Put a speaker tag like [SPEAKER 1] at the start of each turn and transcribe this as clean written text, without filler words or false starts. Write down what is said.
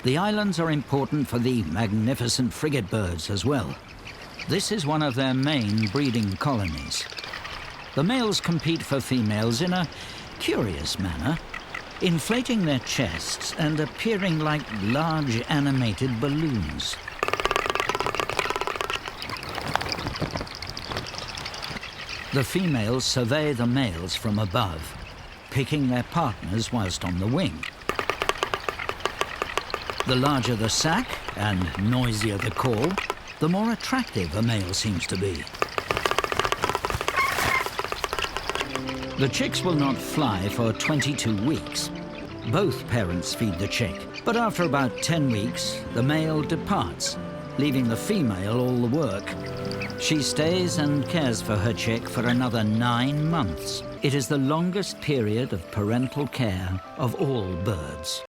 [SPEAKER 1] The islands are important for the magnificent frigate birds as well. This is one of their main breeding colonies. The males compete for females in a curious manner, inflating their chests and appearing like large animated balloons. The females survey the males from above, picking their partners whilst on the wing. The larger the sack and noisier the call, the more attractive a male seems to be. The chicks will not fly for 22 weeks. Both parents feed the chick, but after about 10 weeks, the male departs, leaving the female all the work. She stays and cares for her chick for another 9 months. It is the longest period of parental care of all birds.